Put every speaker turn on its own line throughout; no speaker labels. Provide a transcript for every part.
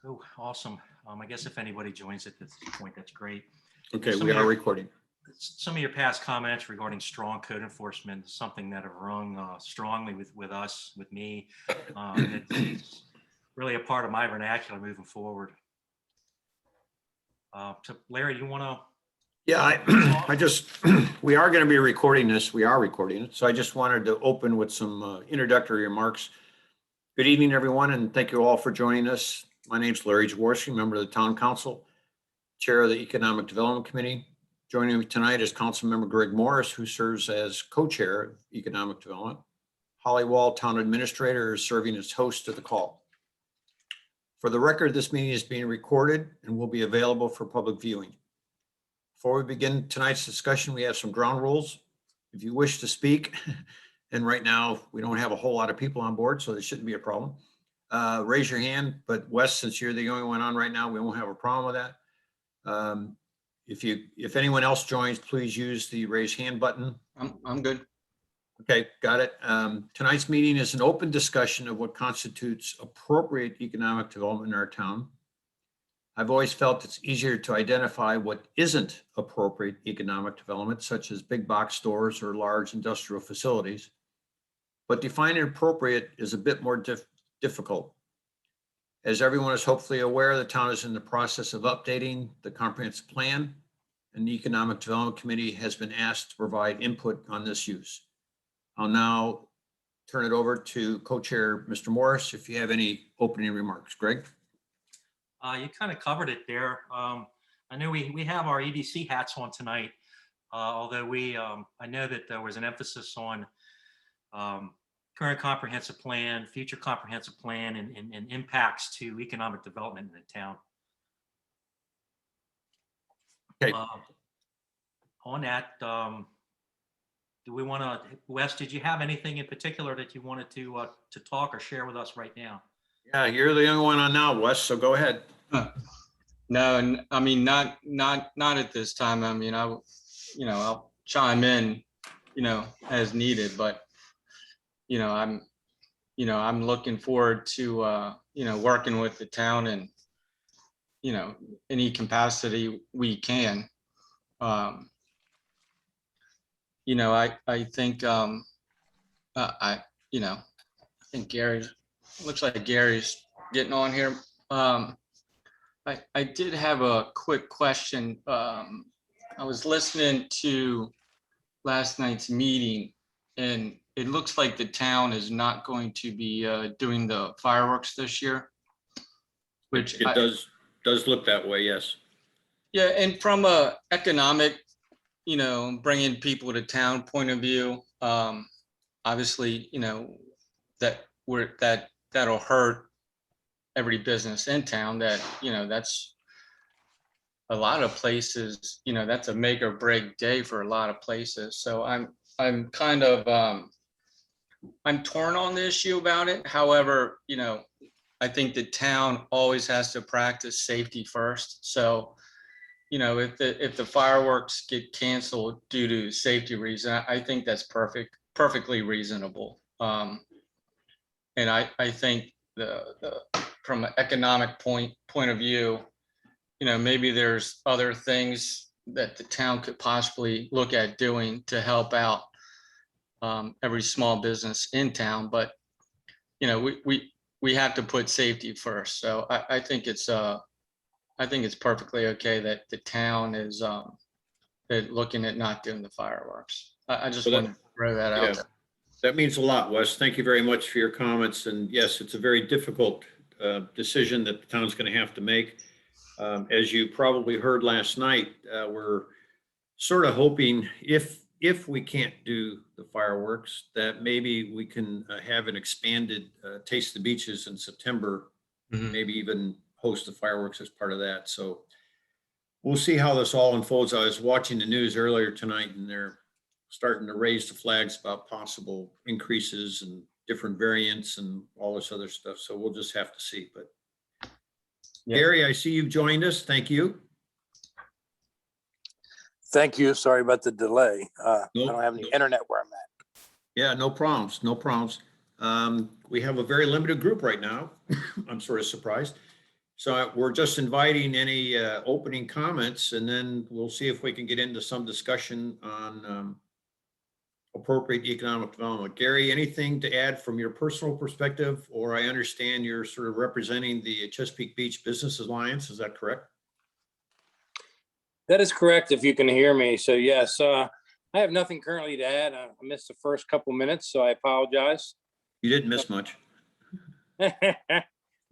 Oh, awesome. I guess if anybody joins at this point, that's great.
Okay,
Some
we
of
are
your
recording.
some of your past comments regarding strong code enforcement is something that have rung strongly with us, with me. It's really a part of my vernacular moving forward. So Larry, do you want to?
Yeah, I just, we are going to be recording this. We are recording it. So I just wanted to open with some introductory remarks. Good evening, everyone, and thank you all for joining us. My name's Larry Jaworski, member of the Town Council, Chair of the Economic Development Committee. Joining me tonight is Councilmember Greg Morris, who serves as co-chair of Economic Development. Holly Wall, Town Administrator, is serving as host of the call. For the record, this meeting is being recorded and will be available for public viewing. Before we begin tonight's discussion, we have some ground rules. If you wish to speak, and right now we don't have a whole lot of people on board, so there shouldn't be a problem. Raise your hand, but Wes, since you're the only one on right now, we won't have a problem with that. If anyone else joins, please use the raise hand button.
I'm good.
Okay, got it. Tonight's meeting is an open discussion of what constitutes appropriate economic development in our town. I've always felt it's easier to identify what isn't appropriate economic development, such as big box stores or large industrial facilities. But defining appropriate is a bit more difficult. As everyone is hopefully aware, the town is in the process of updating the comprehensive plan, and the Economic Development Committee has been asked to provide input on this use. I'll now turn it over to co-chair Mr. Morris, if you have any opening remarks. Greg?
You kind of covered it there. I know we have our EDC hats on tonight, although I know that there was an emphasis on current comprehensive plan, future comprehensive plan, and impacts to economic development in the town.
Okay.
On that, do we want to, Wes, did you have anything in particular that you wanted to talk or share with us right now?
Yeah, you're the young one on now, Wes, so go ahead.
No, I mean, not at this time. I mean, I'll chime in, as needed, but, I'm looking forward to, working with the town and, any capacity we can. I think, I think looks like Gary's getting on here. I did have a quick question. I was listening to last night's meeting, and it looks like the town is not going to be doing the fireworks this year. Which
It does look that way, yes.
Yeah, and from a economic, bringing people to town point of view, obviously, that'll hurt every business in town. That, that's a lot of places, that's a make or break day for a lot of places. So I'm kind of, I'm torn on the issue about it. However, I think the town always has to practice safety first. So, if the fireworks get canceled due to safety reason, I think that's perfectly reasonable. And I think from an economic point of view, maybe there's other things that the town could possibly look at doing to help out every small business in town. But, we have to put safety first. So I think it's perfectly okay that the town is looking at not doing the fireworks. I just want to throw that out there.
That means a lot, Wes. Thank you very much for your comments. And yes, it's a very difficult decision that the town's going to have to make. As you probably heard last night, we're sort of hoping if we can't do the fireworks, that maybe we can have an expanded Taste the Beaches in September, maybe even host the fireworks as part of that. So we'll see how this all unfolds. I was watching the news earlier tonight, and they're starting to raise the flags about possible increases and different variants and all this other stuff. So we'll just have to see. But yeah. Gary, I see you've joined us. Thank you.
Thank you. Sorry about the delay. I don't have any internet where I'm at.
Yeah, no problems. No problems. We have a very limited group right now. I'm sort of surprised. So we're just inviting any opening comments, and then we'll see if we can get into some discussion on appropriate economic development. Gary, anything to add from your personal perspective? Or I understand you're sort of representing the Chesapeake Beach Business Alliance, is that correct?
That is correct, if you can hear me. So yes, I have nothing currently to add. I missed the first couple minutes, so I apologize.
You didn't miss much.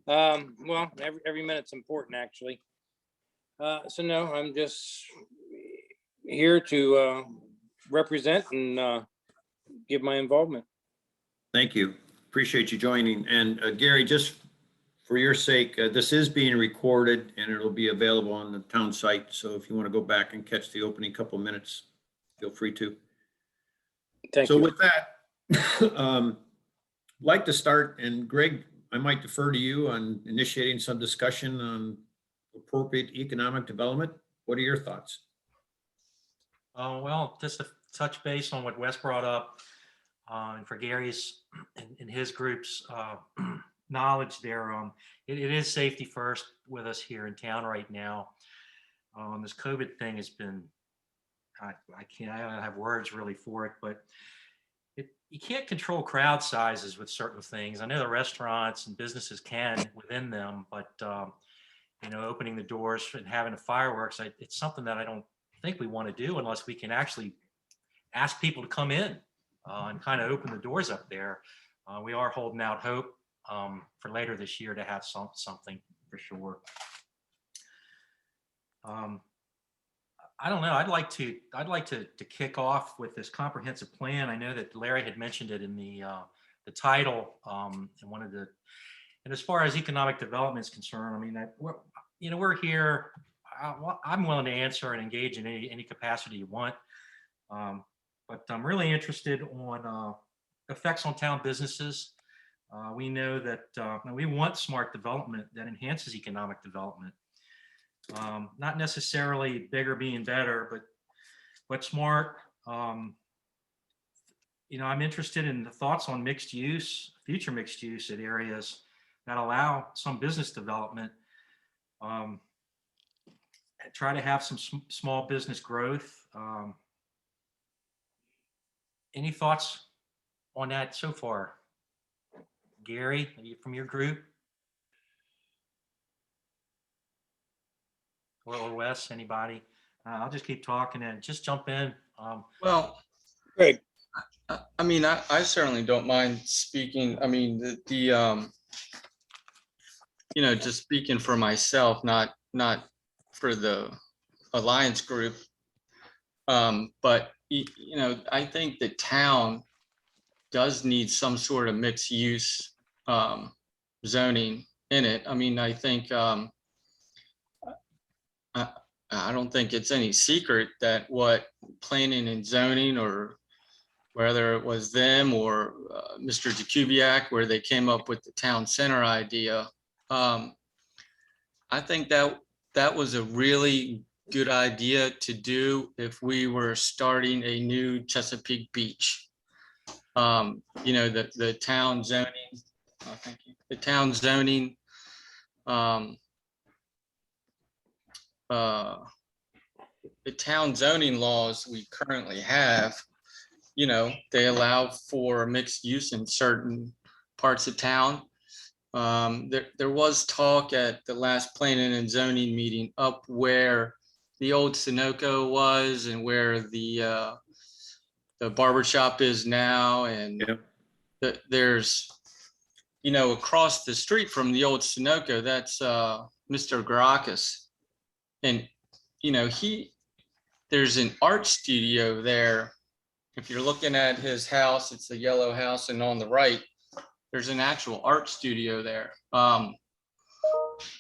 Well, every minute's important, actually. So no, I'm just here to represent and give my involvement.
Thank you. Appreciate you joining. And Gary, just for your sake, this is being recorded and it'll be available on the town site. So if you want to go back and catch the opening couple minutes, feel free to.
Thank
So
you.
with that, like to start, and Greg, I might defer to you on initiating some discussion on appropriate economic development. What are your thoughts?
Well, just to touch base on what Wes brought up, and for Gary's and his group's knowledge there, it is safety first with us here in town right now. This COVID thing has been, I don't have words really for it, but you can't control crowd sizes with certain things. I know the restaurants and businesses can within them, but opening the doors and having the fireworks, it's something that I don't think we want to do unless we can actually ask people to come in and kind of open the doors up there. We are holding out hope for later this year to have something for sure. I don't know. I'd like to kick off with this comprehensive plan. I know that Larry had mentioned it in the title, and as far as economic development is concerned, I mean, we're here. I'm willing to answer and engage in any capacity you want, but I'm really interested on effects on town businesses. We know that we want smart development that enhances economic development. Not necessarily bigger being better, but smart. I'm interested in the thoughts on mixed use, future mixed use at areas that allow some business development. Try to have some small business growth. Any thoughts on that so far? Gary, from your group? Or Wes, anybody? I'll just keep talking and just jump in.
Well,
Great.
I mean, I certainly don't mind speaking. I mean, just speaking for myself, not for the Alliance group. But I think the town does need some sort of mixed use zoning in it. I mean, I think I don't think it's any secret that what planning and zoning, or whether it was them or Mr. Jakubiak, where they came up with the town center idea, I think that was a really good idea to do if we were starting a new Chesapeake Beach. The town zoning, thank you. The town zoning, the town zoning laws we currently have, they allow for mixed use in certain parts of town. There was talk at the last planning and zoning meeting up where the old Sunoco was and where the barber shop is now, and yep. There's across the street from the old Sunoco, that's Mr. Garakis, and there's an art studio there. If you're looking at his house, it's a yellow house, and on the right there's an actual art studio there. And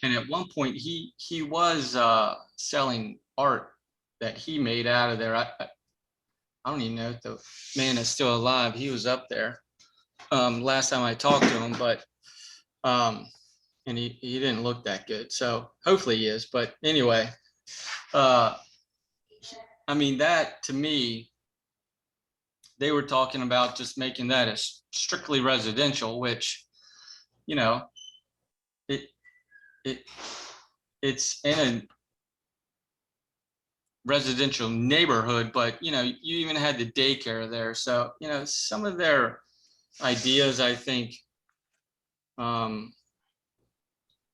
at one point he was selling art that he made out of there. I don't even know if the man is still alive. He was up there last time I talked to him, but and he didn't look that good. So hopefully he is. But anyway, I mean, that to me, they were talking about just making that as strictly residential, which, it's in a residential neighborhood, but you even had the daycare there. So, some of their ideas, I think,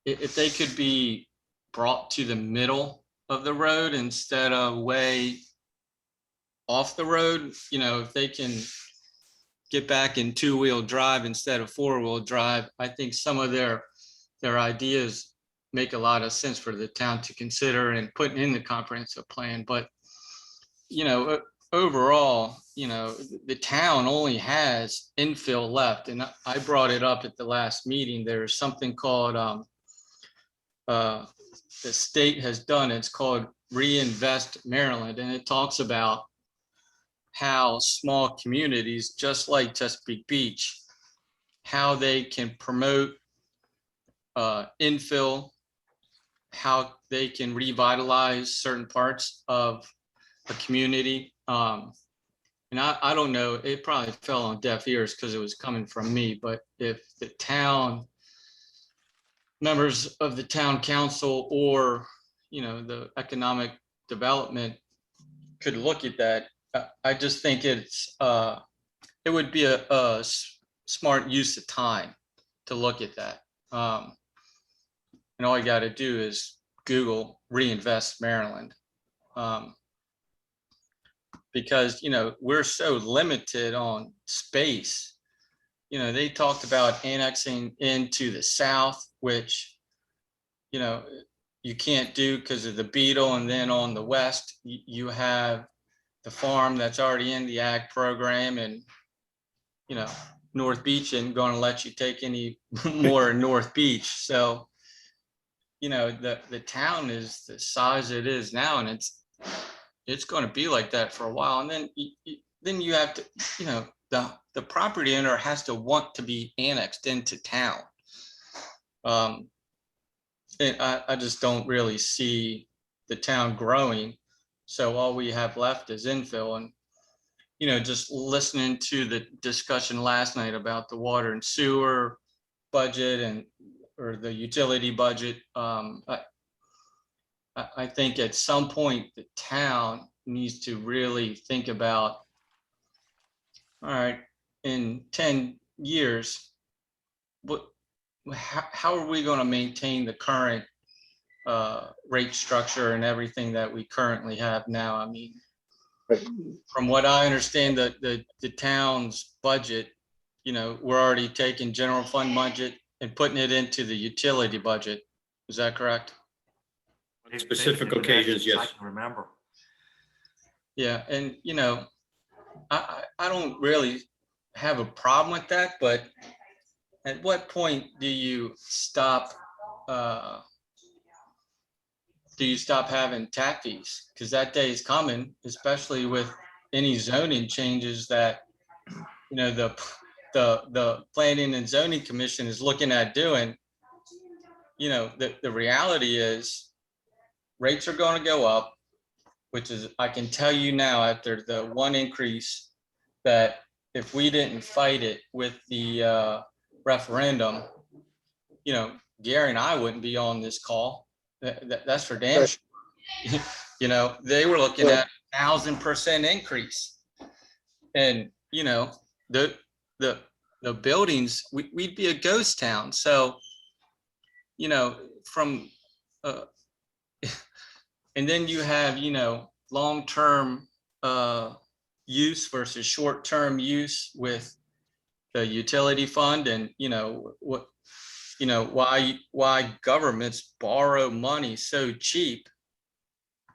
if they could be brought to the middle of the road instead of way off the road, if they can get back in two-wheel drive instead of four-wheel drive, I think some of their ideas make a lot of sense for the town to consider and put in the comprehensive plan. But, overall, the town only has infill left. And I brought it up at the last meeting. There's something called, the state has done, it's called Reinvest Maryland. And it talks about how small communities, just like Chesapeake Beach, how they can promote infill, how they can revitalize certain parts of a community. And I don't know, it probably fell on deaf ears because it was coming from me, but if the town, members of the town council or, the economic development could look at that, I just think it would be a smart use of time to look at that. And all you got to do is Google Reinvest Maryland. Because, we're so limited on space. They talked about annexing into the south, which, you can't do because of the beetle. And then on the west, you have the farm that's already in the ag program, and, North Beach isn't going to let you take any more in North Beach. So, the town is the size it is now, and it's going to be like that for a while. And then you have to, the property owner has to want to be annexed into town. And I just don't really see the town growing. So all we have left is infill. And, just listening to the discussion last night about the water and sewer budget or the utility budget, I think at some point the town needs to really think about, all right, in 10 years, how are we going to maintain the current rate structure and everything that we currently have now? I mean, from what I understand, the town's budget, we're already taking general fund budget and putting it into the utility budget. Is that correct?
Specific occasions,
I
yes.
can remember.
Yeah, and I don't really have a problem with that, but at what point do you stop having tap fees? Because that day is coming, especially with any zoning changes that the Planning and Zoning Commission is looking at doing. The reality is rates are going to go up, which is, I can tell you now, after the one increase, that if we didn't fight it with the referendum, Gary and I wouldn't be on this call. That's for damn sure. They were looking at 1,000% increase, and the buildings, we'd be a ghost town. So, from and then you have, long-term use versus short-term use with the utility fund, and why governments borrow money so cheap,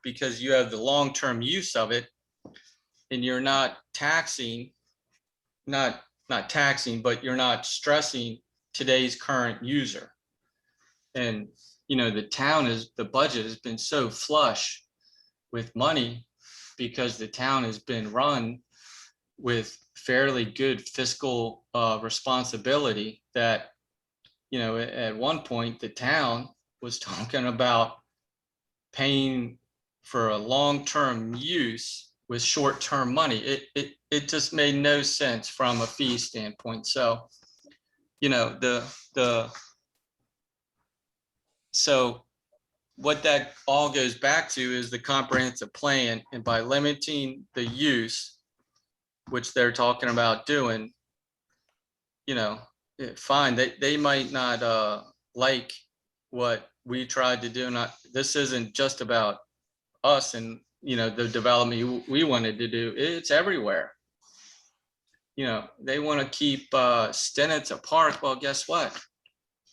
because you have the long-term use of it, and you're not taxing, but you're not stressing today's current user. And the budget has been so flush with money because the town has been run with fairly good fiscal responsibility that, at one point the town was talking about paying for a long-term use with short-term money. It just made no sense from a fee standpoint. So, the So what that all goes back to is the comprehensive plan, and by limiting the use, which they're talking about doing, fine, they might not like what we tried to do. Not, this isn't just about us and, the development we wanted to do. It's everywhere. They want to keep Stennett's a park. Well, guess what?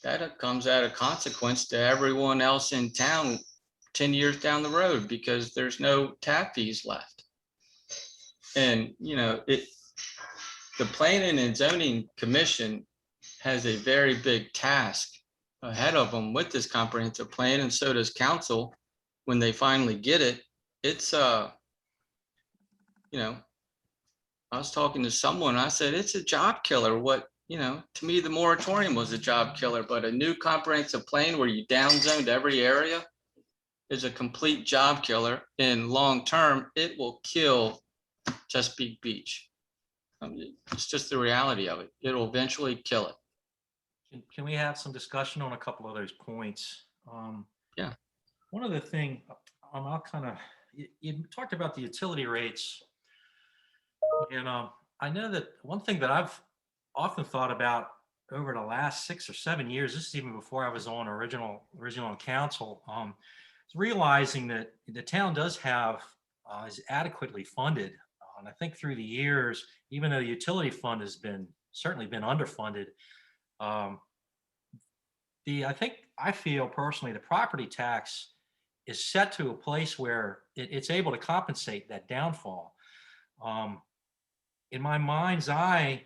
That comes at a consequence to everyone else in town 10 years down the road, because there's no tap fees left. And, the Planning and Zoning Commission has a very big task ahead of them with this comprehensive plan, and so does council when they finally get it. It's, I was talking to someone, I said, it's a job killer. To me, the moratorium was a job killer, but a new comprehensive plan where you downzoned every area is a complete job killer. And long-term, it will kill Chesapeake Beach. It's just the reality of it. It'll eventually kill it.
Can we have some discussion on a couple of those points?
Yeah.
One other thing, I'll kind of, you talked about the utility rates. And I know that one thing that I've often thought about over the last 6 or 7 years, this is even before I was on original council, is realizing that the town does have, is adequately funded. And I think through the years, even though the utility fund has certainly been underfunded, I feel personally the property tax is set to a place where it's able to compensate that downfall. In my mind's eye,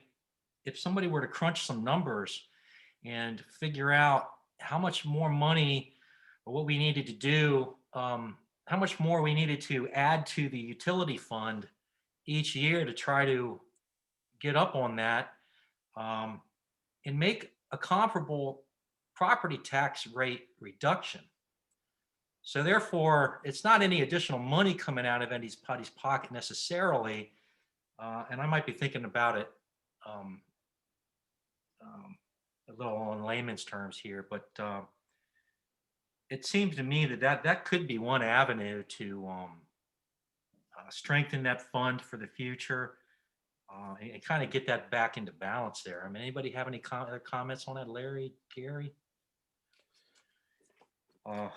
if somebody were to crunch some numbers and figure out how much more money or what we needed to do, how much more we needed to add to the utility fund each year to try to get up on that, and make a comparable property tax rate reduction. So therefore, it's not any additional money coming out of anybody's pocket necessarily. And I might be thinking about it a little in layman's terms here, but it seems to me that could be one avenue to strengthen that fund for the future, and kind of get that back into balance there. I mean, anybody have any other comments on that, Larry, Gary?
Go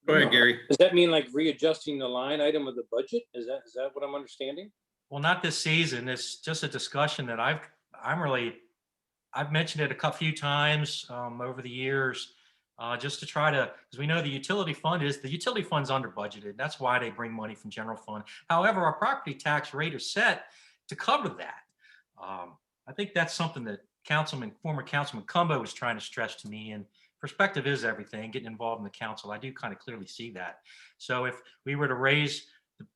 ahead, Gary.
Does that mean like readjusting the line item of the budget? Is that what I'm understanding?
Well, not this season. It's just a discussion that I've mentioned it a few times over the years, just to try to, because we know the utility fund's under budgeted. That's why they bring money from general fund. However, our property tax rate is set to cover that. I think that's something that former Councilman Cumbo was trying to stress to me, and perspective is everything. Getting involved in the council, I do kind of clearly see that. So if we were to raise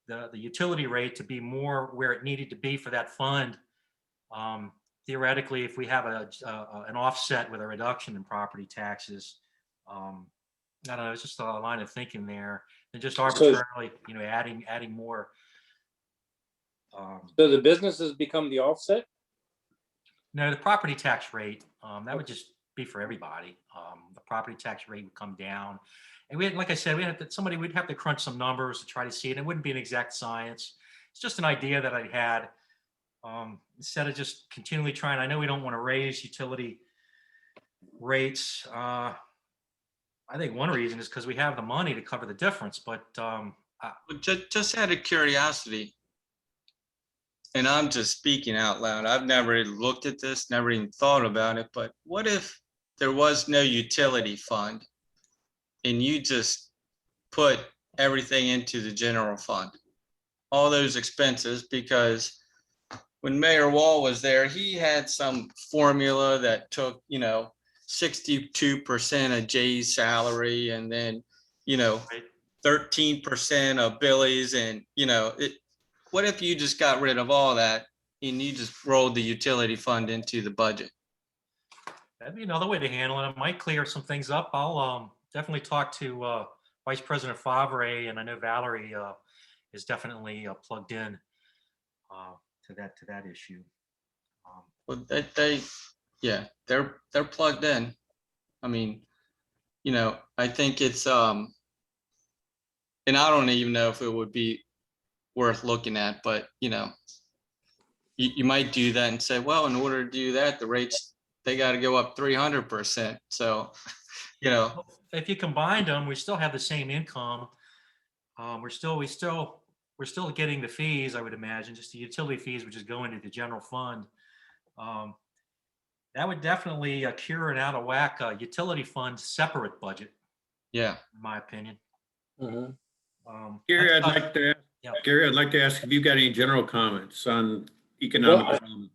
the utility rate to be more where it needed to be for that fund, theoretically, if we have an offset with a reduction in property taxes, I don't know, it's just a line of thinking there, and just arbitrarily, adding more.
So the businesses become the offset?
No, the property tax rate, that would just be for everybody. The property tax rate would come down. And like I said, we'd have to crunch some numbers to try to see it. It wouldn't be an exact science. It's just an idea that I had. Instead of just continually trying, I know we don't want to raise utility rates. I think one reason is because we have the money to cover the difference, but
just out of curiosity, and I'm just speaking out loud, I've never looked at this, never even thought about it, but what if there was no utility fund and you just put everything into the general fund, all those expenses? Because when Mayor Wall was there, he had some formula that took, 62% of Jay's salary, and then, 13% of Billy's, and, what if you just got rid of all that and you just rolled the utility fund into the budget?
that'd be another way to handle it. It might clear some things up. I'll definitely talk to Vice President Favre, and I know Valerie is definitely plugged in to that issue.
Well, they're plugged in. I mean, you know, I think it's, and I don't even know if it would be worth looking at, but you know, you might do that and say, well, in order to do that, the rates, they got to go up 300%. So, you know,
If you combined them, we still have the same income. We're still getting the fees, I would imagine, just the utility fees, which is going to the general fund. Um, That would definitely cure an out of whack utility fund separate budget,
yeah.
in my opinion.
Mhm.
Gary,
That's
I'd
tough.
like to,
Yeah.
Gary, I'd like to ask if you've got any general comments on economic
Well,
development.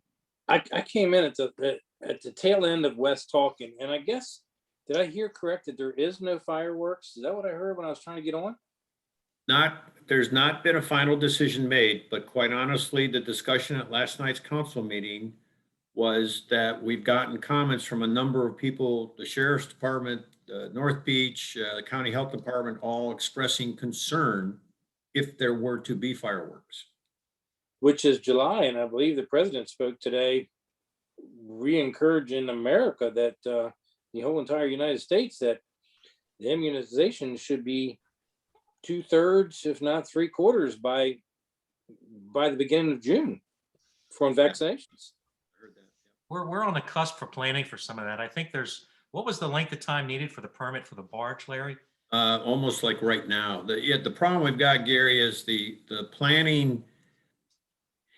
I came in at the tail end of Wes talking, and I guess, did I hear correct that there is no fireworks? Is that what I heard when I was trying to get on?
There's not been a final decision made, but quite honestly, the discussion at last night's council meeting was that we've gotten comments from a number of people, the sheriff's department, North Beach, the county health department, all expressing concern if there were to be fireworks.
Which is July, and I believe the president spoke today, re-encouraging America that the whole entire United States, that the immunization should be 2/3, if not 3/4, by the beginning of June for vaccinations.
We're on the cusp for planning for some of that. I think what was the length of time needed for the permit for the barge, Larry?
Almost like right now. The problem we've got, Gary, is the planning,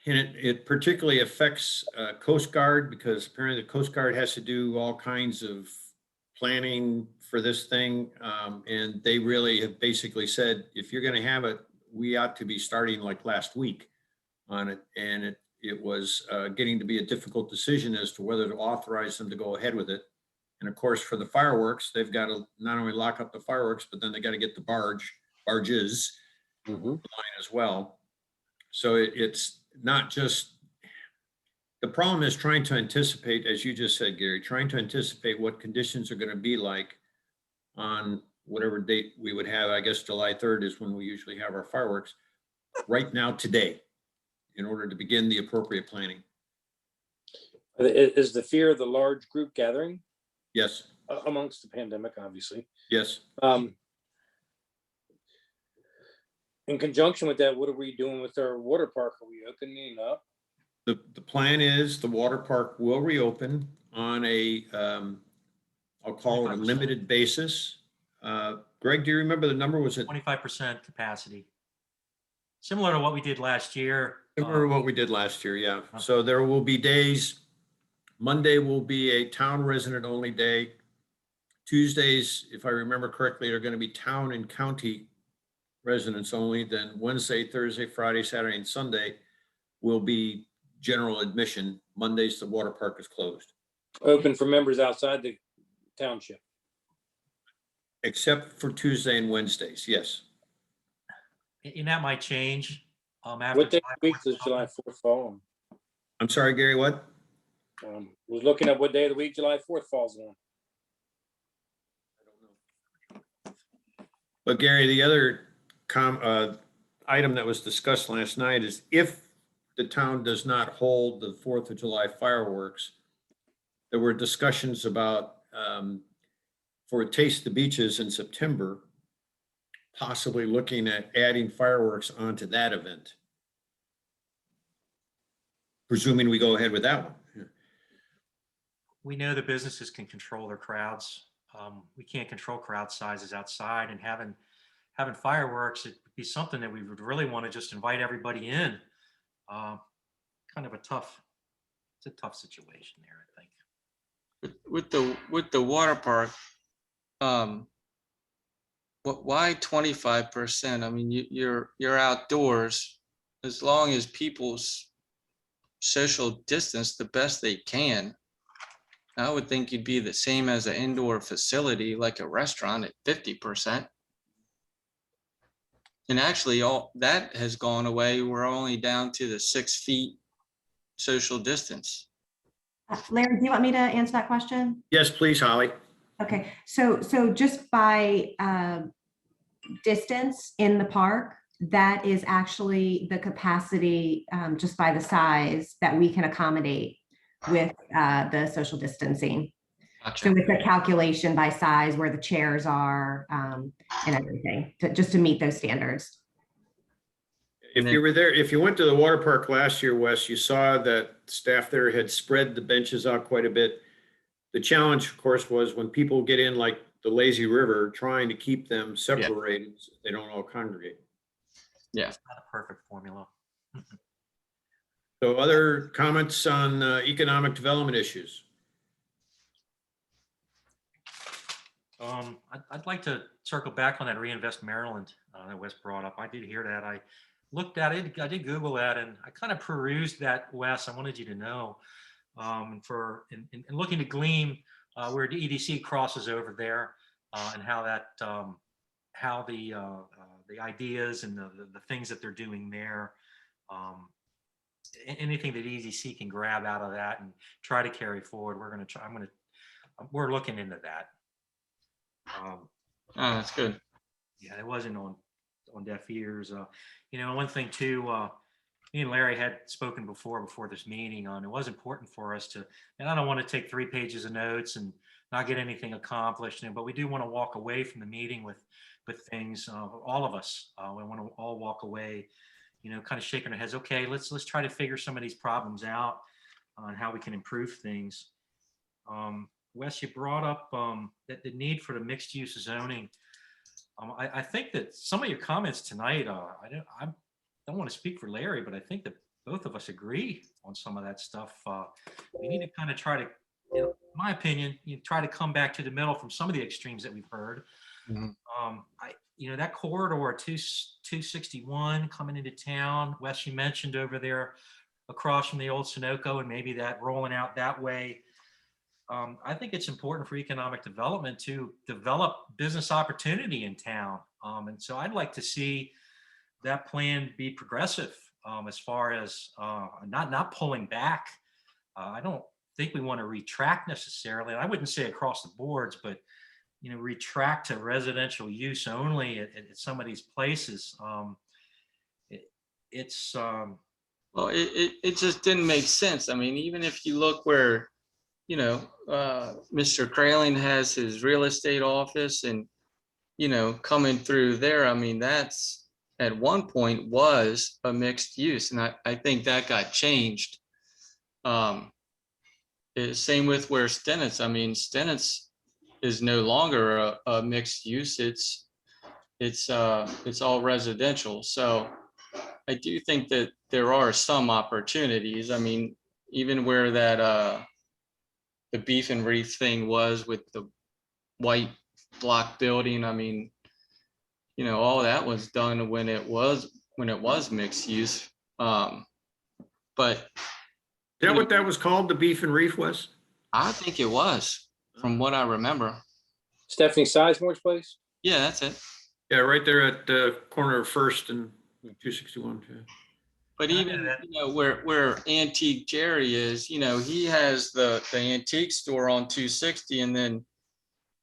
and it particularly affects Coast Guard, because apparently the Coast Guard has to do all kinds of planning for this thing. And they really have basically said, if you're going to have it, we ought to be starting like last week on it. And it was getting to be a difficult decision as to whether to authorize them to go ahead with it. And of course, for the fireworks, they've got to not only lock up the fireworks, but then they got to get the barges line as well. So it's not just, the problem is trying to anticipate, as you just said, Gary, trying to anticipate what conditions are going to be like on whatever date we would have. I guess July 3rd is when we usually have our fireworks, right now today, in order to begin the appropriate planning.
Is the fear of the large group gathering
Yes,
amongst the pandemic, obviously.
yes.
In conjunction with that, what are we doing with our water park? Are we opening up?
The plan is the water park will reopen on a, I'll call it a
25%.
limited basis. Greg, do you remember the number? Was it
25% capacity. Similar to what we did last year.
similar to what we did last year? Yeah. So there will be days. Monday will be a town resident only day. Tuesdays, if I remember correctly, are going to be town and county residents only. Then Wednesday, Thursday, Friday, Saturday, and Sunday will be general admission. Mondays, the water park is closed.
Open for members outside the township.
Except for Tuesday and Wednesdays, yes.
And that might change. After
What day of
July
the week
4th.
does July 4th fall on?
I'm sorry, Gary, what?
Was looking at what day of the week July 4th falls on.
But Gary, the other item that was discussed last night is if the town does not hold the 4th of July fireworks, there were discussions about, for Taste the Beaches in September, possibly looking at adding fireworks onto that event. Presuming we go ahead with that one.
We know the businesses can control their crowds. We can't control crowd sizes outside, and having fireworks, it would be something that we would really want to just invite everybody in. Kind of it's a tough situation there, I think.
With the water park, why 25%? I mean, you're outdoors, as long as people's social distance the best they can. I would think you'd be the same as an indoor facility like a restaurant at 50%. And actually all that has gone away. We're only down to the 6 feet social distance.
Larry, do you want me to answer that question?
Yes, please, Holly.
Okay, so just by distance in the park, that is actually the capacity, just by the size that we can accommodate with the social distancing.
Gotcha.
So it's a calculation by size where the chairs are, and everything, just to meet those standards.
If you were there, if you went to the water park last year, Wes, you saw that staff there had spread the benches out quite a bit. The challenge, of course, was when people get in like the lazy river, trying to keep them separated, so they don't all congregate.
It's not a perfect formula.
So other comments on economic development issues?
I'd like to circle back on that Reinvest Maryland that Wes brought up. I did hear that. I looked at it. I did Google that, and I kind of perused that, Wes. I wanted you to know, in looking to glean where the EDC crosses over there, and how that how the ideas and the things that they're doing there. Anything that EDC can grab out of that and try to carry forward, we're going to try. We're looking into that.
Oh, that's good.
Yeah, it wasn't on deaf ears. One thing too, me and Larry had spoken before this meeting on, it was important for us to, and I don't want to take 3 pages of notes and not get anything accomplished, but we do want to walk away from the meeting with things, all of us, we want to all walk away, kind of shaking our heads. Okay, let's try to figure some of these problems out on how we can improve things. Wes, you brought up that the need for the mixed use zoning. I think that some of your comments tonight, I don't want to speak for Larry, but I think that both of us agree on some of that stuff. We need to kind of try to, in my opinion, try to come back to the middle from some of the extremes that we've heard.
Mhm.
That corridor 261 coming into town, Wes, you mentioned over there across from the old Sunoco, and maybe that rolling out that way. I think it's important for economic development to develop business opportunity in town. And so I'd like to see that plan be progressive, as far as not pulling back. I don't think we want to retract necessarily. I wouldn't say across the boards, but retract to residential use only at some of these places.
Well, it just didn't make sense. I mean, even if you look where, Mr. Kraling has his real estate office and, coming through there, I mean, that's at one point was a mixed use. And I think that got changed. Same with where Stennis, I mean, Stennis is no longer a mixed use. It's all residential. So I do think that there are some opportunities. I mean, even where that, the Beef and Wreath thing was with the white block building. I mean, all that was done when it was mixed use. But
Is that what that was called, the Beef and Wreath was?
I think it was, from what I remember.
Stephanie Sizemore's place?
Yeah, that's it.
Yeah, right there at the corner of First and 261. Yeah.
But
I know
even,
that.
where Antique Jerry is, he has the antique store on 260, and then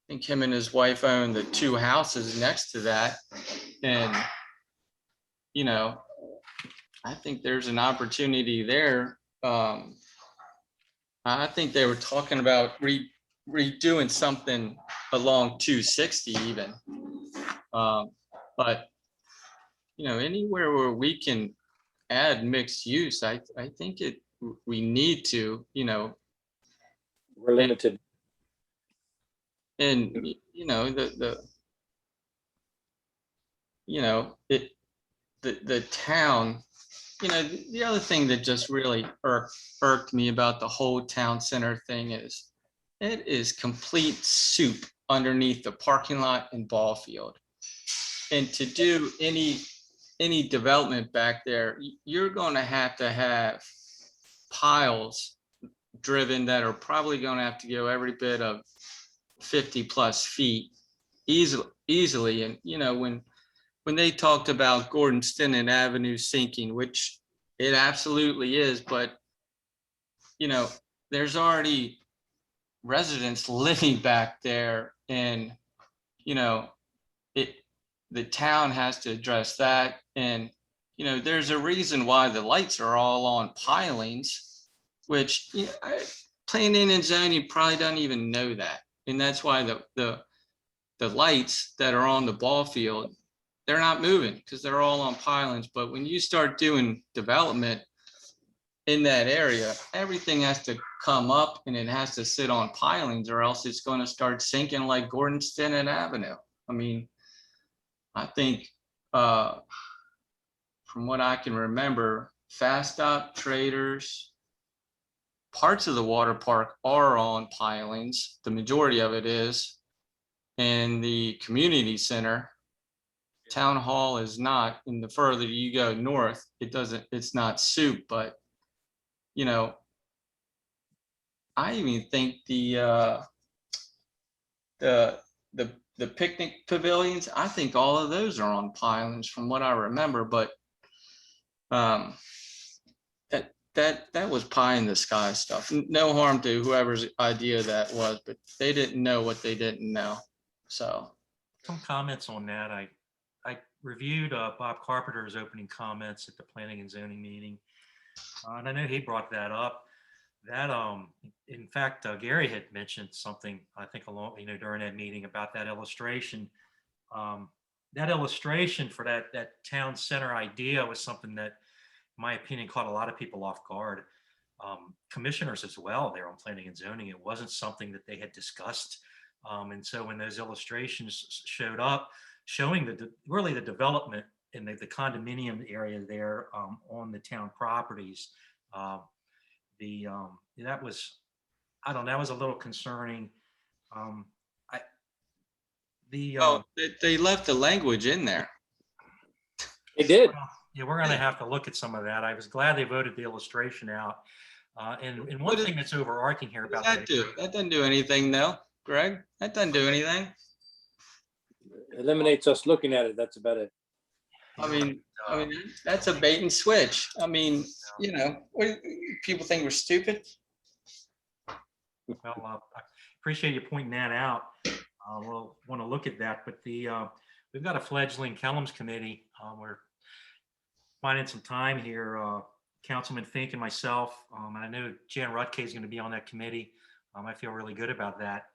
I think him and his wife own the 2 houses next to that. And, I think there's an opportunity there. I think they were talking about redoing something along 260 even. But, anywhere where we can add mixed use, I think we need to,
We're limited.
and the town, the other thing that just really irked me about the whole town center thing is it is complete soup underneath the parking lot and ball field. And to do any development back there, you're going to have piles driven that are probably going to have to go every bit of 50+ feet easily. And, when they talked about Gordon Stennis Avenue sinking, which it absolutely is, but, there's already residents living back there, and, the town has to address that. And, there's a reason why the lights are all on pilings, which planning and zoning probably doesn't even know that. And that's why the lights that are on the ball field, they're not moving because they're all on pylons. But when you start doing development in that area, everything has to come up and it has to sit on pilings or else it's going to start sinking like Gordon Stennet Avenue. I mean, I think from what I can remember, Fast Stop, Traders, parts of the water park are on pilings. The majority of it is. And the community center, town hall is not. And the further you go north, it's not soup, but you know, I even think the picnic pavilions, I think all of those are on pilings from what I remember, but that was pie in the sky stuff. No harm to whoever's idea that was, but they didn't know what they didn't know. So
Some comments on that. I reviewed Bob Carpenter's opening comments at the planning and zoning meeting. And I know he brought that up. That in fact, Gary had mentioned something, I think along, during that meeting about that illustration. That illustration for that town center idea was something that, in my opinion, caught a lot of people off guard. Commissioners as well there on planning and zoning. It wasn't something that they had discussed. And so when those illustrations showed up, showing really the development in the condominium area there on the town properties, that was, I don't know, that was a little concerning.
they left the language in there.
It did.
Yeah, we're going to have to look at some of that. I was glad they voted the illustration out. And one thing that's overarching here
What
about
does that do? That doesn't do anything, though, Greg. That doesn't do anything.
Eliminates us looking at it. That's about it.
I mean, that's a bait and switch. I mean, people think we're stupid.
Well, I appreciate you pointing that out. We'll want to look at that, but we've got a fledgling Kellums committee. We're finding some time here. Councilman Fink and myself, and I know Jan Rutke is going to be on that committee. I feel really good about that.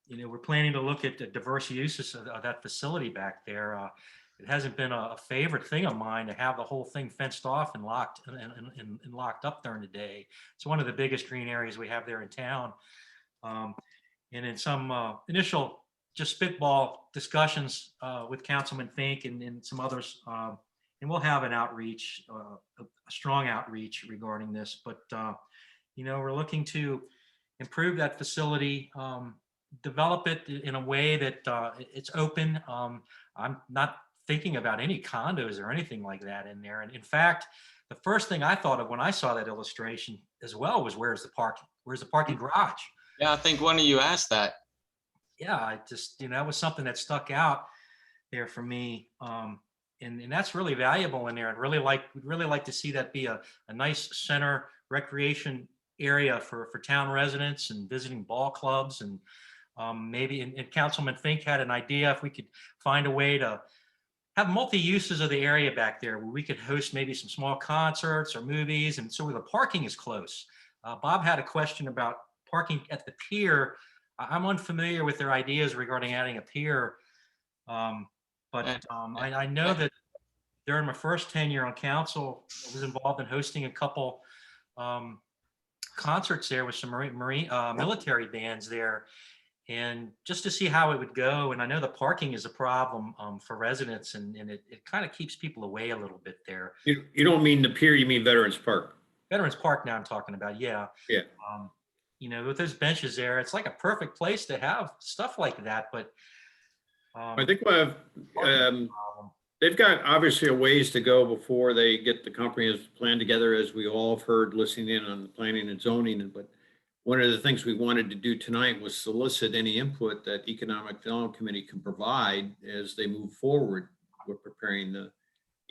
We're planning to look at the diverse uses of that facility back there. It hasn't been a favorite thing of mine to have the whole thing fenced off and locked and locked up during the day. It's one of the biggest green areas we have there in town. And in some initial just spitball discussions with Councilman Fink and some others, and we'll have an outreach, a strong outreach regarding this. But we're looking to improve that facility, develop it in a way that it's open. I'm not thinking about any condos or anything like that in there. And in fact, the first thing I thought of when I saw that illustration as well was, where's the parking? Where's the parking garage?
Yeah, I think one of you asked that.
Yeah, I just, that was something that stuck out there for me. And that's really valuable in there. We'd really like to see that be a nice center recreation area for town residents and visiting ball clubs. And maybe, and Councilman Fink had an idea if we could find a way to have multi-uses of the area back there where we could host maybe some small concerts or movies. And so where the parking is close. Bob had a question about parking at the pier. I'm unfamiliar with their ideas regarding adding a pier. But I know that during my first tenure on council, I was involved in hosting a couple concerts there with some military bands there, and just to see how it would go. And I know the parking is a problem for residents, and it kind of keeps people away a little bit there.
You don't mean the pier, you mean Veterans Park?
Veterans Park now I'm talking about, yeah.
Yeah.
With those benches there, it's like a perfect place to have stuff like that, but
I think they've got obviously a ways to go before they get the comprehensive plan together, as we all have heard listening in on the planning and zoning. But one of the things we wanted to do tonight was solicit any input that Economic Development Committee can provide as they move forward with preparing the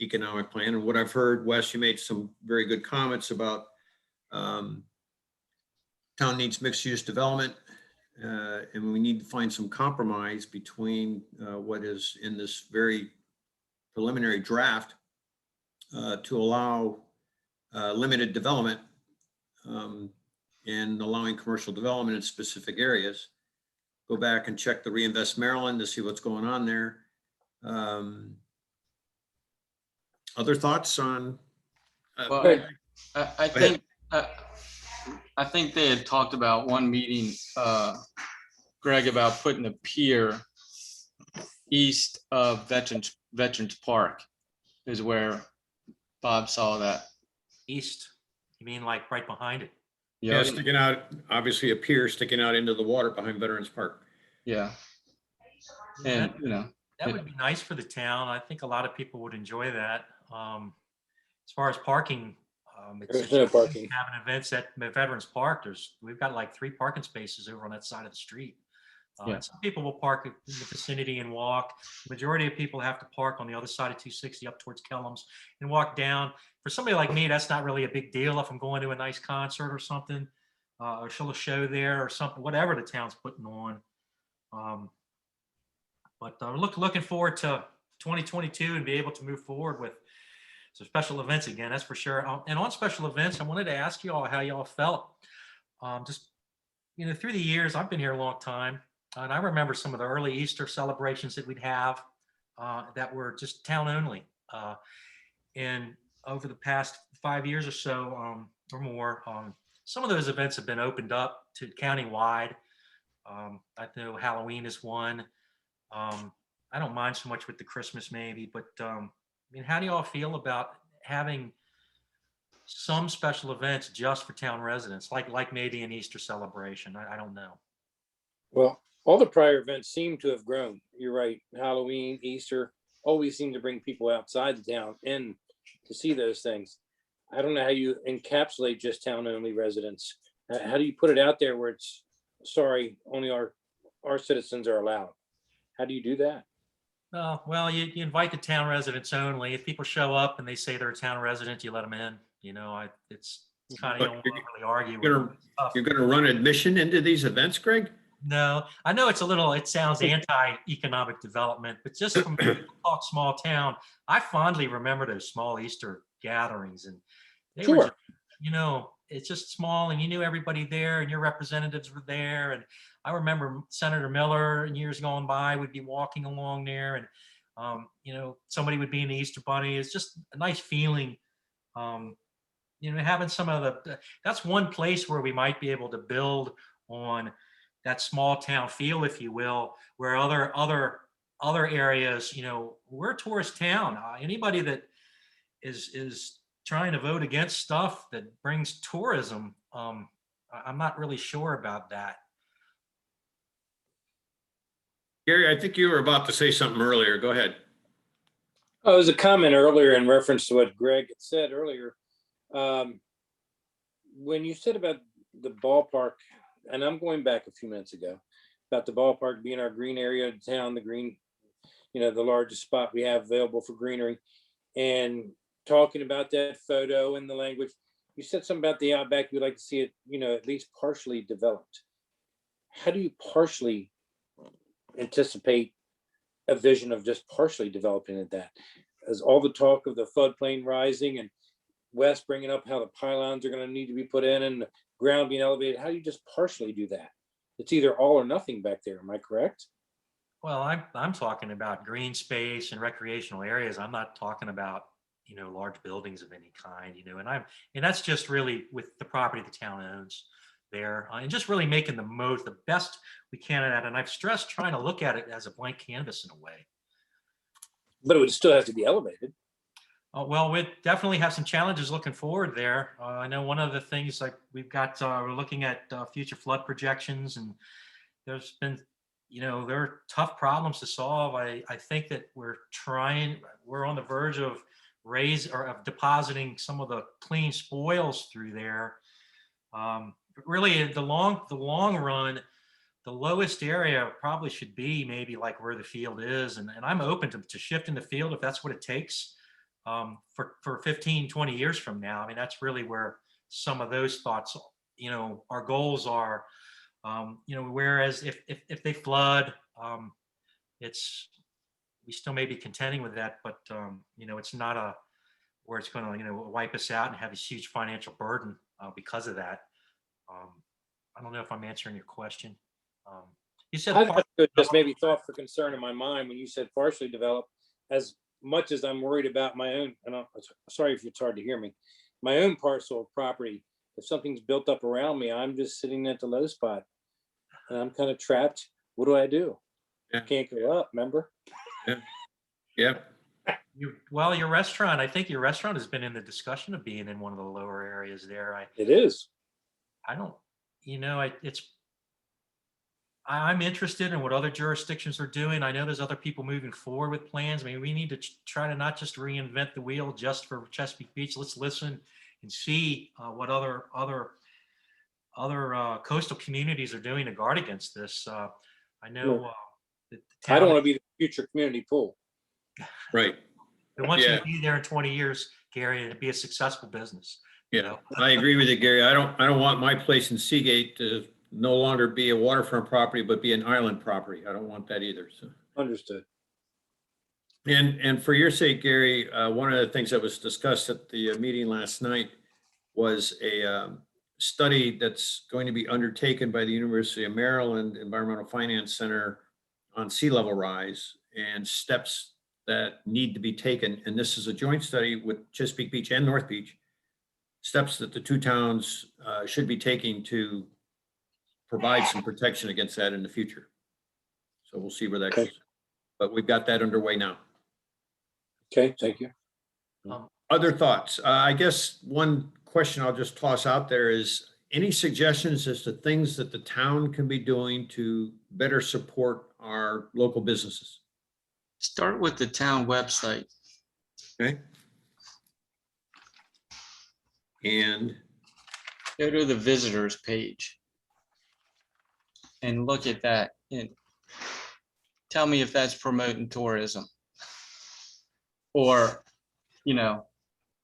economic plan. And what I've heard, Wes, you made some very good comments about town needs mixed use development. And we need to find some compromise between what is in this very preliminary draft to allow limited development and allowing commercial development in specific areas. Go back and check the Reinvest Maryland to see what's going on there. Other thoughts on?
Well,
Right.
I think, I think they had talked about one meeting, Greg, about putting a pier east of Veterans Park is where Bob saw that.
East, you mean like right behind it?
Yeah,
Yeah,
sticking out, obviously a pier sticking out into the water behind Veterans Park.
yeah.
Yeah,
And, you know,
that would be nice for the town. I think a lot of people would enjoy that. As far as parking,
There's no parking.
having events at Veterans Park, we've got like 3 parking spaces over on that side of the street.
Yeah.
And some people will park in the vicinity and walk. Majority of people have to park on the other side of 260 up towards Kellums and walk down. For somebody like me, that's not really a big deal if I'm going to a nice concert or something, or show a show there or something, whatever the town's putting on. But looking forward to 2022 and be able to move forward with some special events again, that's for sure. And on special events, I wanted to ask you all how y'all felt. Just, through the years, I've been here a long time, and I remember some of the early Easter celebrations that we'd have that were just town only. And over the past 5 years or so, or more, some of those events have been opened up to countywide. I know Halloween is one. I don't mind so much with the Christmas maybe, but how do y'all feel about having some special events just for town residents, like maybe an Easter celebration? I don't know.
Well, all the prior events seem to have grown. You're right. Halloween, Easter always seem to bring people outside the town in to see those things. I don't know how you encapsulate just town only residents. How do you put it out there where it's, sorry, only our citizens are allowed? How do you do that?
Well, you invite the town residents only. If people show up and they say they're a town resident, you let them in. It's kind of, you don't really argue with them.
You're gonna run admission into these events, Greg?
No, I know it sounds anti-economic development, but just from talk small town, I fondly remember those small Easter gatherings, and they were
Sure.
just, it's just small, and you knew everybody there, and your representatives were there. And I remember Senator Miller in years gone by would be walking along there, and somebody would be in the Easter Bunny. It's just a nice feeling. Having some of that's one place where we might be able to build on that small town feel, if you will, where other areas, we're a tourist town. Anybody that is trying to vote against stuff that brings tourism, I'm not really sure about that.
Gary, I think you were about to say something earlier. Go ahead.
Oh, there was a comment earlier in reference to what Greg had said earlier. When you said about the ballpark, and I'm going back a few minutes ago, about the ballpark being our green area of town, the green, the largest spot we have available for greenery, and talking about that photo and the language, you said something about the outback, you'd like to see it, at least partially developed. How do you partially anticipate a vision of just partially developing it? That as all the talk of the floodplain rising and Wes bringing up how the pylons are going to need to be put in and the ground being elevated, how do you just partially do that? It's either all or nothing back there. Am I correct?
Well, I'm talking about green space and recreational areas. I'm not talking about large buildings of any kind. And that's just really with the property the town owns there, and just really making the best we can of that. And I've stressed trying to look at it as a blank canvas in a way.
But it would still have to be elevated.
Well, we definitely have some challenges looking forward there. I know one of the things like we're looking at future flood projections, and there's been, there are tough problems to solve. I think that we're on the verge of of depositing some of the clean spoils through there. Really, the long run, the lowest area probably should be maybe like where the field is. And I'm open to shifting the field if that's what it takes. For 15, 20 years from now. I mean, that's really where some of those thoughts, our goals are, whereas if they flood, we still may be contending with that, but, it's not where it's going to, wipe us out and have this huge financial burden because of that. I don't know if I'm answering your question. You said,
I've got just maybe thought for concern in my mind when you said partially developed, as much as I'm worried about my own, and I'm sorry if it's hard to hear me, my own parcel of property. If something's built up around me, I'm just sitting at the low spot and I'm kind of trapped. What do?
Yeah.
Can't go up, remember?
Yeah.
your restaurant, I think your restaurant has been in the discussion of being in one of the lower areas there.
It is.
I don't, I'm interested in what other jurisdictions are doing. I know there's other people moving forward with plans. I mean, we need to try to not just reinvent the wheel just for Chesapeake Beach. Let's listen and see what other coastal communities are doing to guard against this. I know that the
I don't
town,
want to be the future community pool.
Right.
they want you
Yeah.
to be there in 20 years, Gary, and to be a successful business. you
Yeah,
know?
I agree with you, Gary. I don't want my place in Seagate to no longer be a waterfront property, but be an island property. I don't want that either, so.
Understood.
And for your sake, Gary, one of the things that was discussed at the meeting last night was a study that's going to be undertaken by the University of Maryland Environmental Finance Center on sea level rise and steps that need to be taken. And this is a joint study with Chesapeake Beach and North Beach, steps that the two towns should be taking to provide some protection against that in the future. So we'll see where that goes. But we've got that underway now.
Okay, thank you.
Other thoughts? I guess one question I'll just toss out there is any suggestions as to things that the town can be doing to better support our local businesses?
Start with the town website.
Okay. And
Go to the visitors page and look at that and tell me if that's promoting tourism. Or,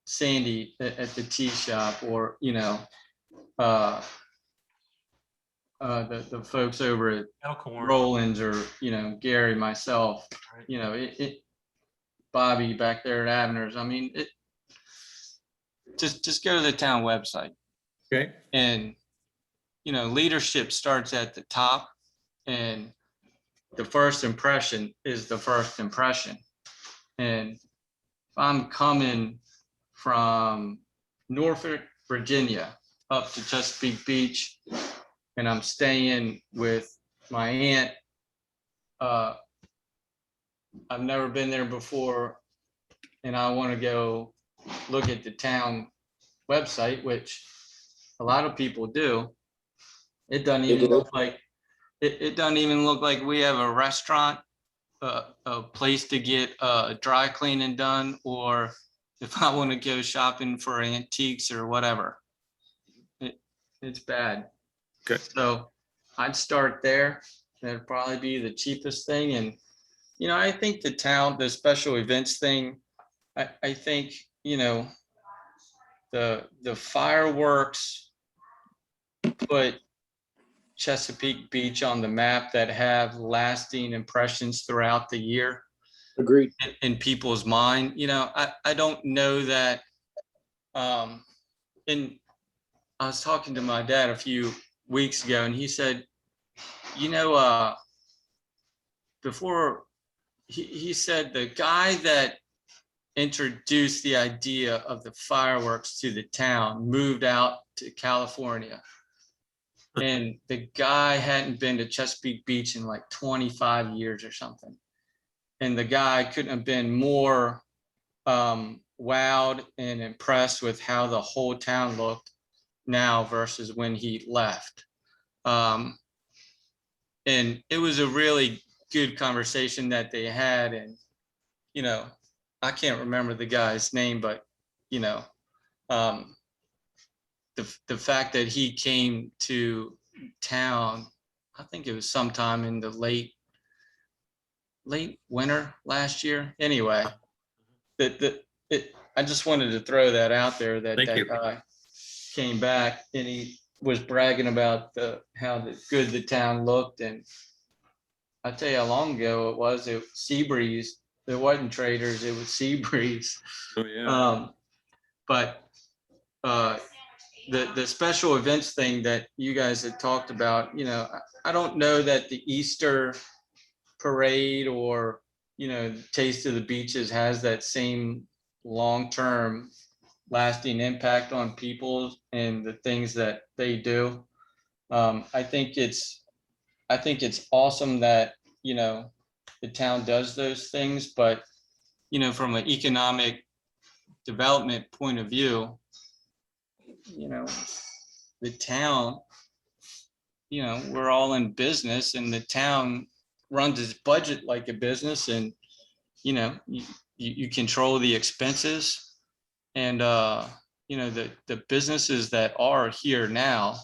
Sandy at the tea shop, or, the folks over at
Elkhorn,
Rollins, or, Gary, myself,
right?
Bobby back there at Abner's. I mean, just go to the town website.
okay,
And, leadership starts at the top, and the first impression is the first impression. And if I'm coming from Norfolk, Virginia, up to Chesapeake Beach, and I'm staying with my aunt, I've never been there before, and I want to go look at the town website, which a lot of people do. It doesn't even look like it doesn't even look like we have a restaurant, a place to get dry cleaning done, or if I want to go shopping for antiques or whatever. It's bad.
Okay.
So I'd start there. That'd probably be the cheapest thing. And I think the special events thing, I think, the fireworks put Chesapeake Beach on the map that have lasting impressions throughout the year
Agreed.
in people's mind. I don't know that. And I was talking to my dad a few weeks ago, and he said, before he said the guy that introduced the idea of the fireworks to the town moved out to California. And the guy hadn't been to Chesapeake Beach in like 25 years or something. And the guy couldn't have been more wowed and impressed with how the whole town looked now versus when he left. And it was a really good conversation that they had. And, I can't remember the guy's name, but, the fact that he came to town, I think it was sometime in the late winter last year. Anyway, I just wanted to throw that out there that
Thank you.
guy came back and he was bragging about how good the town looked. And I'll tell you how long ago it was. It was Seabreeze. It wasn't Traders. It was Seabreeze.
oh yeah,
But the special events thing that you guys had talked about, I don't know that the Easter parade or, Taste of the Beaches has that same long-term lasting impact on people and the things that they do. I think it's awesome that, the town does those things, but, from an economic development point of view, the town, we're all in business and the town runs its budget like a business, and, you control the expenses. And, the businesses that are here now,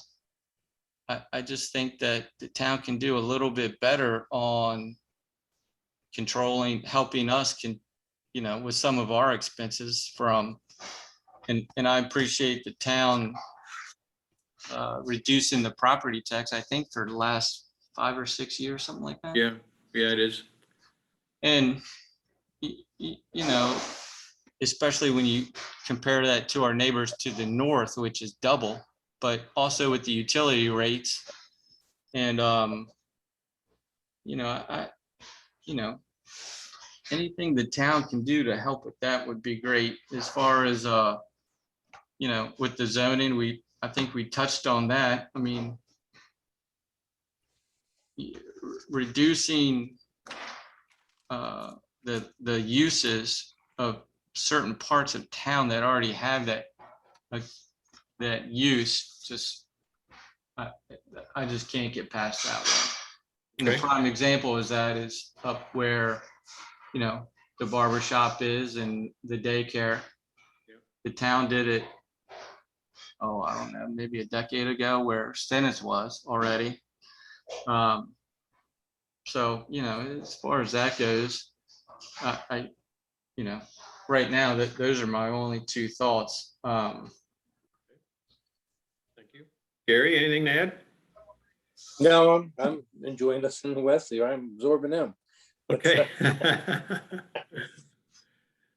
I just think that the town can do a little bit better on helping us with some of our expenses and I appreciate the town reducing the property tax, I think for the last 5 or 6 years, something like that.
Yeah, it is.
And, especially when you compare that to our neighbors to the north, which is double, but also with the utility rates. And, anything the town can do to help with that would be great. As far as, with the zoning, I think we touched on that. I mean, reducing the uses of certain parts of town that already have that use, just I just can't get past that one. And
Okay.
the prime example is up where the barber shop is and the daycare.
Yep.
The town did it, I don't know, maybe a decade ago, where Stennis was already. So, as far as that goes, I right now those are my only two thoughts.
Thank you. Gary, anything to add?
No, I'm enjoying listening to Wesley. I'm absorbing them.
Okay.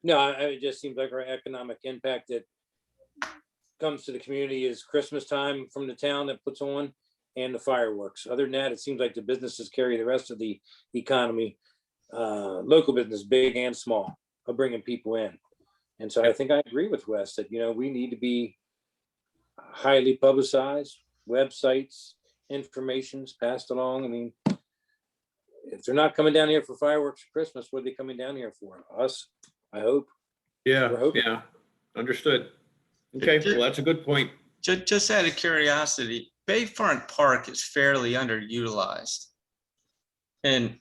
No, it just seems like our economic impact that comes to the community is Christmas time from the town that puts on, and the fireworks. Other than that, it seems like the businesses carry the rest of the economy, local business, big and small, of bringing people in. And so I think I agree with Wes that, we need to be highly publicized, websites, information's passed along. I mean, if they're not coming down here for fireworks for Christmas, what are they coming down here for? Us, I hope. We're hoping.
Yeah, understood. Okay, well, that's a good point.
Just out of curiosity, Bayfront Park is fairly underutilized. And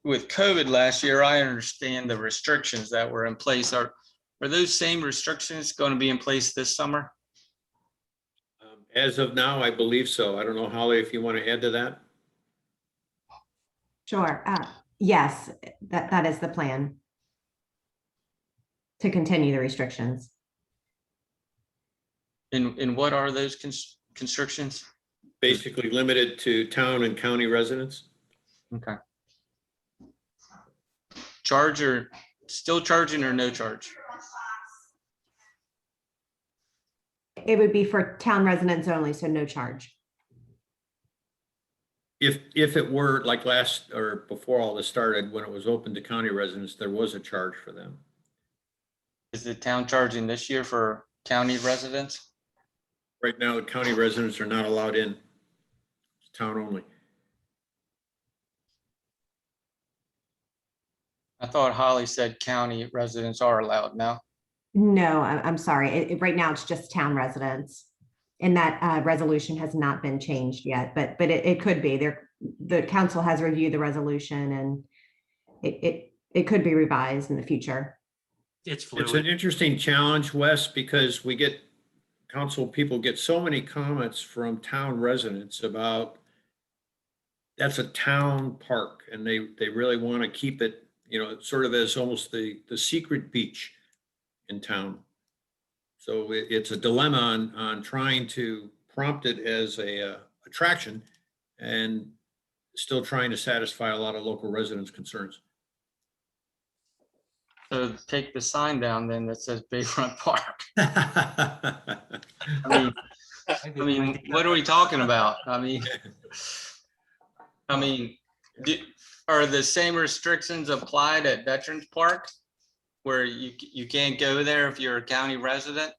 with COVID last year, I understand the restrictions that were in place. Are those same restrictions going to be in place this summer?
As of now, I believe so. I don't know, Holly, if you want to add to that?
Sure. Yes, that is the plan. To continue the restrictions.
And what are those constrictions?
Basically limited to town and county residents.
Okay. Still charging or no charge?
It would be for town residents only, so no charge.
If it were like last or before all this started, when it was open to county residents, there was a charge for them.
Is the town charging this year for county residents?
Right now, county residents are not allowed in. It's town only.
I thought Holly said county residents are allowed now.
No, I'm sorry. Right now it's just town residents. And that resolution has not been changed yet, but it could be there. The council has reviewed the resolution and it could be revised in the future.
It's
It's an
fluid.
interesting challenge, Wes, because council people get so many comments from town residents about that's a town park and they really want to keep it, sort of as almost the secret beach in town. So it's a dilemma on trying to prompt it as a attraction and still trying to satisfy a lot of local residents' concerns.
So take the sign down then that says Bayfront Park. I mean, I mean, what are we talking about? I mean, do- are the same restrictions applied at Veterans Park? Where you can't go there if you're a county resident?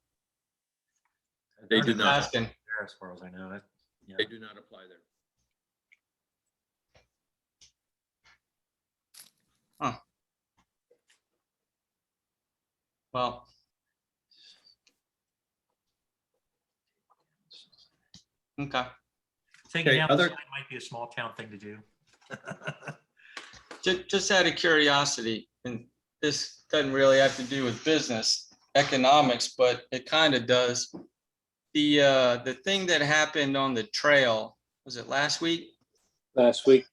They do
Just
not.
asking.
There, as far as I know, yeah.
They do not apply there.
Well, okay.
Taking
Okay,
down the
other-
sign might be a small town thing to do.
Just out of curiosity, and this doesn't really have to do with business economics, but it kind of does. The thing that happened on the trail, was it last week?
Last week.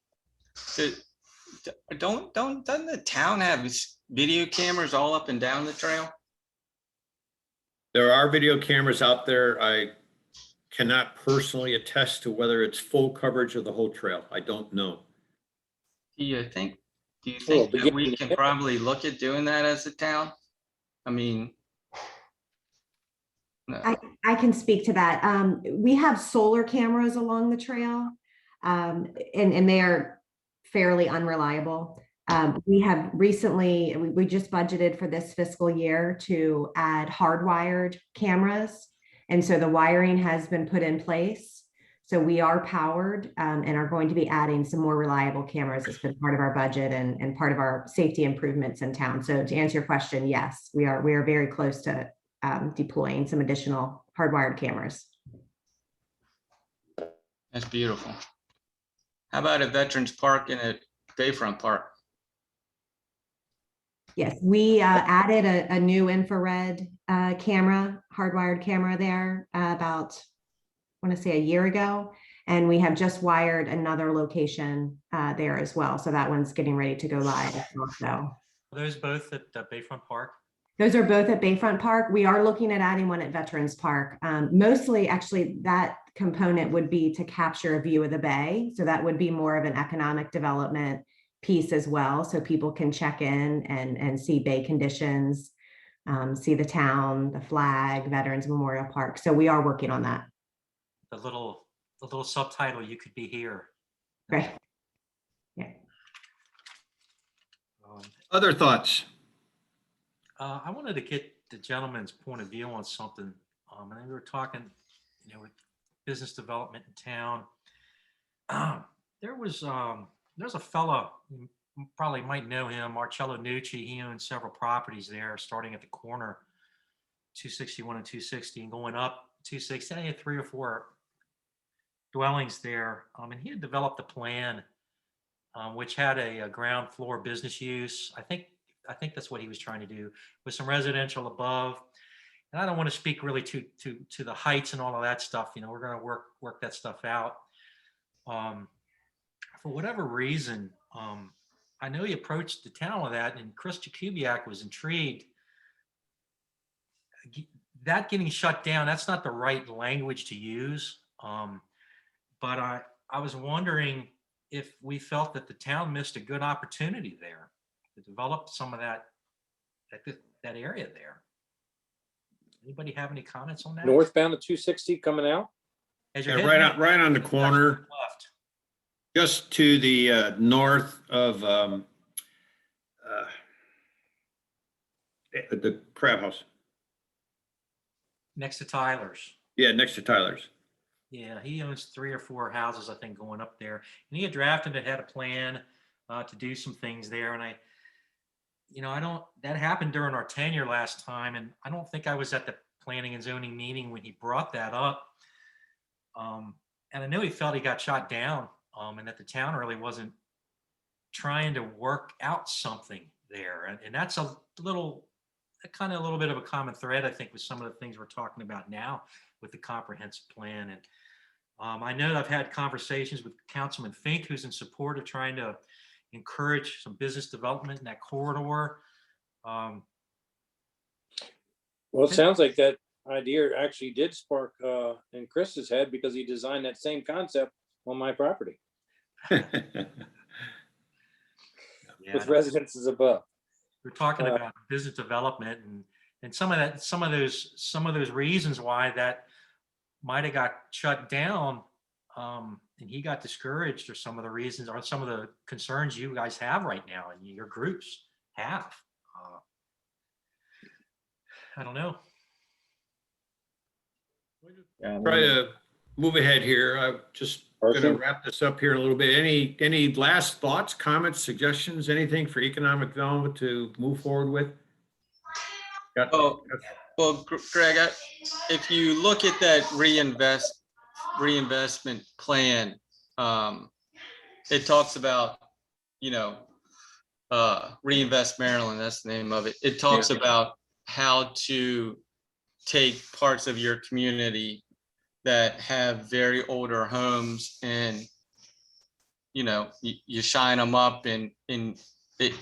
Doesn't the town have video cameras all up and down the trail?
There are video cameras out there. I cannot personally attest to whether it's full coverage of the whole trail. I don't know.
Do you think
Well,
that we can probably look at doing that as a town? I mean. No.
I can speak to that. We have solar cameras along the trail, and they are fairly unreliable. We have recently, we just budgeted for this fiscal year to add hardwired cameras. And so the wiring has been put in place. So we are powered and are going to be adding some more reliable cameras. It's been part of our budget and part of our safety improvements in town. So to answer your question, yes, we are very close to deploying some additional hardwired cameras.
That's beautiful. How about at Veterans Park and at Bayfront Park?
Yes, we added a new infrared camera, hardwired camera there about, I want to say a year ago. And we have just wired another location there as well. So that one's getting ready to go live also.
Are those both at Bayfront Park?
Those are both at Bayfront Park. We are looking at adding one at Veterans Park. Mostly, actually, that component would be to capture a view of the bay. So that would be more of an economic development piece as well. So people can check in and see bay conditions, see the town, the flag, Veterans Memorial Park. So we are working on that.
The little subtitle, "You could be here."
Right. Yeah.
Other thoughts?
I wanted to get the gentleman's point of view on something. And we were talking, with business development in town. There's a fellow, you probably might know him, Marcello Nucci. He owns several properties there, starting at the corner, 261 and 260, and going up 260. He had 3 or 4 dwellings there. And he had developed a plan which had a ground floor business use. I think that's what he was trying to do, with some residential above. And I don't want to speak really to the heights and all of that stuff. We're going to work that stuff out. For whatever reason, I know he approached the town with that, and Chris Jakubiak was intrigued. That getting shut down, that's not the right language to use. But I was wondering if we felt that the town missed a good opportunity there to develop some of that area there. Anybody have any comments on that?
Northbound of 260 coming out.
As you're
Yeah,
heading
right on the corner,
left.
just to the north of the Crab House.
Next to Tyler's.
Yeah, next to Tyler's.
Yeah, he owns 3 or 4 houses, I think, going up there. And he had drafted it, had a plan to do some things there. And that happened during our tenure last time. And I don't think I was at the planning and zoning meeting when he brought that up. And I know he felt he got shot down and that the town really wasn't trying to work out something there. And that's a little bit of a common thread, I think, with some of the things we're talking about now with the comprehensive plan. And I know I've had conversations with Councilman Fink, who's in support of trying to encourage some business development in that corridor.
Well, it sounds like that idea actually did spark in Chris's head, because he designed that same concept on my property with residences above.
We're talking about business development and some of those reasons why that might have got shut down, and he got discouraged, or some of the reasons, or some of the concerns you guys have right now and your groups have. I don't know.
Yeah,
Try to move ahead here. I'm just going to
Person?
wrap this up here in a little bit. Any last thoughts, comments, suggestions, anything for economic development to move forward with? Got-
Well, Greg, if you look at that reinvestment plan, it talks about, Reinvest Maryland, that's the name of it. It talks about how to take parts of your community that have very older homes and, you shine them up and it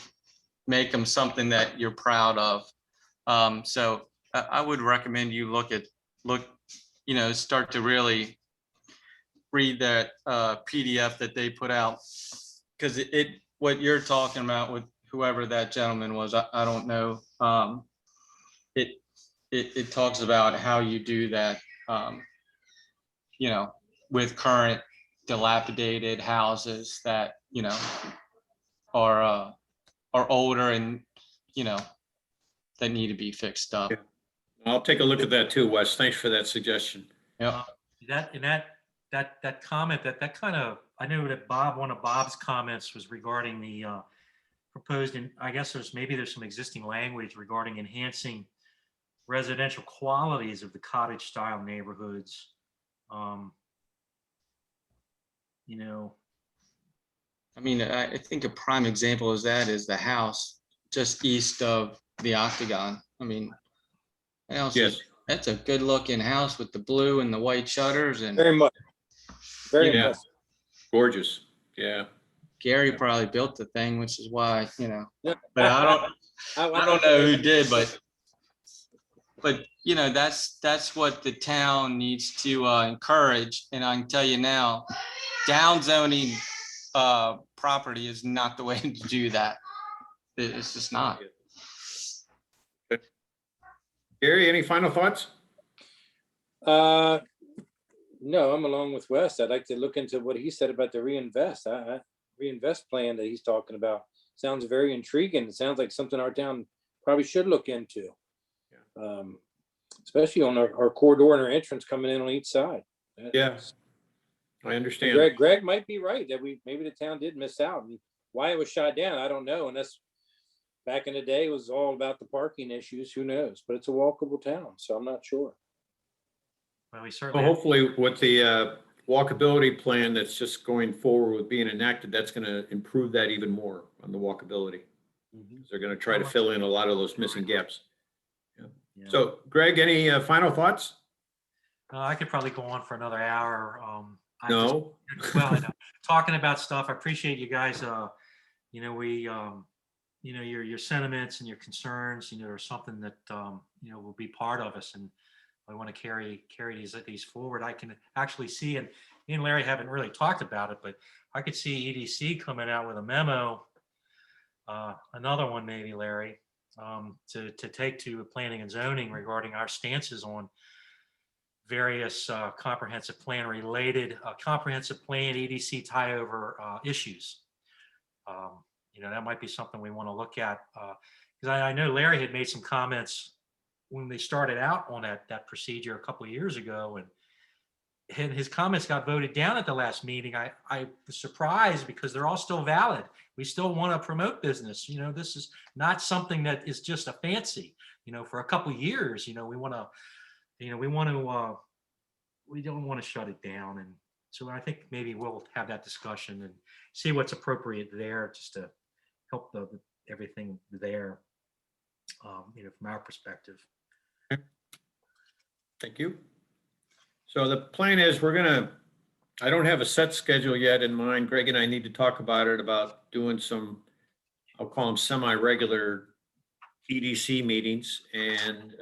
make them something that you're proud of. So I would recommend you start to really read that PDF that they put out. Because what you're talking about with whoever that gentleman was, I don't know. It talks about how you do that, with current dilapidated houses that, are older and, that need to be fixed up.
Yeah. I'll take a look at that too, Wes. Thanks for that suggestion.
Yep.
That comment, that kind of, I know that one of Bob's comments was regarding the proposed, and I guess there's some existing language regarding enhancing residential qualities of the cottage style neighborhoods.
I mean, I think a prime example is the house just east of the Octagon. I mean,
Yes.
that's a good looking house with the blue and the white shutters, and
Very much. Very
Yeah.
impressive.
Gorgeous. Yeah.
Gary probably built the thing, which is why,
Yeah.
but I don't know who did, but that's what the town needs to encourage. And I can tell you now, downzoning property is not the way to do that. It's just not.
Gary, any final thoughts?
No, I'm along with Wes. I'd like to look into what he said about the reinvest. Reinvest plan that he's talking about sounds very intriguing. It sounds like something our town probably should look into. Especially on our corridor and our entrance coming in on each side.
Yeah. I understand.
Greg might be right that maybe the town did miss out, and why it was shot down, I don't know. And that's back in the day, it was all about the parking issues. Who knows? But it's a walkable town, so I'm not sure.
Well, we
Well,
certainly.
hopefully with the walkability plan that's just going forward with being enacted, that's going to improve that even more on the walkability. They're going to try to fill in a lot of those missing gaps.
Yeah.
So Greg, any final thoughts?
I could probably go on for another hour.
No.
Well, I know, talking about stuff. I appreciate you guys. Your sentiments and your concerns. Are something that will be part of us, and I want to carry these forward. I can actually see, and me and Larry haven't really talked about it, but I could see EDC coming out with a memo, another one maybe, Larry, to take to planning and zoning regarding our stances on various comprehensive plan EDC tie over issues. That might be something we want to look at, because I know Larry had made some comments when they started out on that procedure a couple of years ago, and his comments got voted down at the last meeting. I was surprised because they're all still valid. We still want to promote business. This is not something that is just a fancy. For a couple of years, we don't want to shut it down, and so I think maybe we'll have that discussion and see what's appropriate there, just to help everything there, from our perspective.
Thank you. So the plan is I don't have a set schedule yet in mind. Greg and I need to talk about it, about doing some, I'll call them semi-regular EDC meetings, and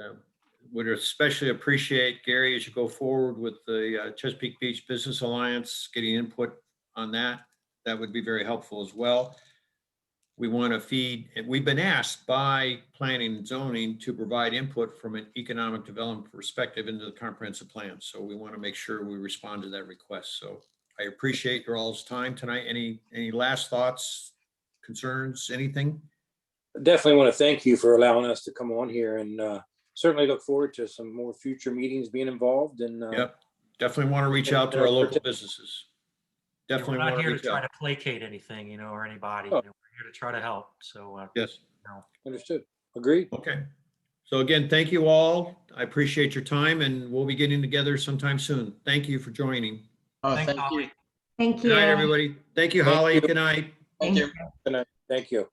would especially appreciate, Gary, as you go forward with the Chesapeake Beach Business Alliance, getting input on that. That would be very helpful as well. we want to feed, and we've been asked by planning and zoning to provide input from an economic development perspective into the comprehensive plan. So we want to make sure we respond to that request. So I appreciate your all's time tonight. Any last thoughts, concerns, anything?
Definitely want to thank you for allowing us to come on here, and certainly look forward to some more future meetings being involved, and
Yep. Definitely want to reach out to our local businesses.
Yeah,
Definitely
we're not
want to
here to
reach
try
out.
to placate anything, or anybody.
Oh.
We're here to try to help. So,
Yes.
understood. Agreed.
Okay. So again, thank you all. I appreciate your time and we'll be getting together sometime soon. Thank you for joining.
Oh,
thanks,
thank you.
Holly.
Thank you.
Good night, everybody. Thank you,
Thank
Holly.
you.
Good night.
Thank you.
Good night. Thank you.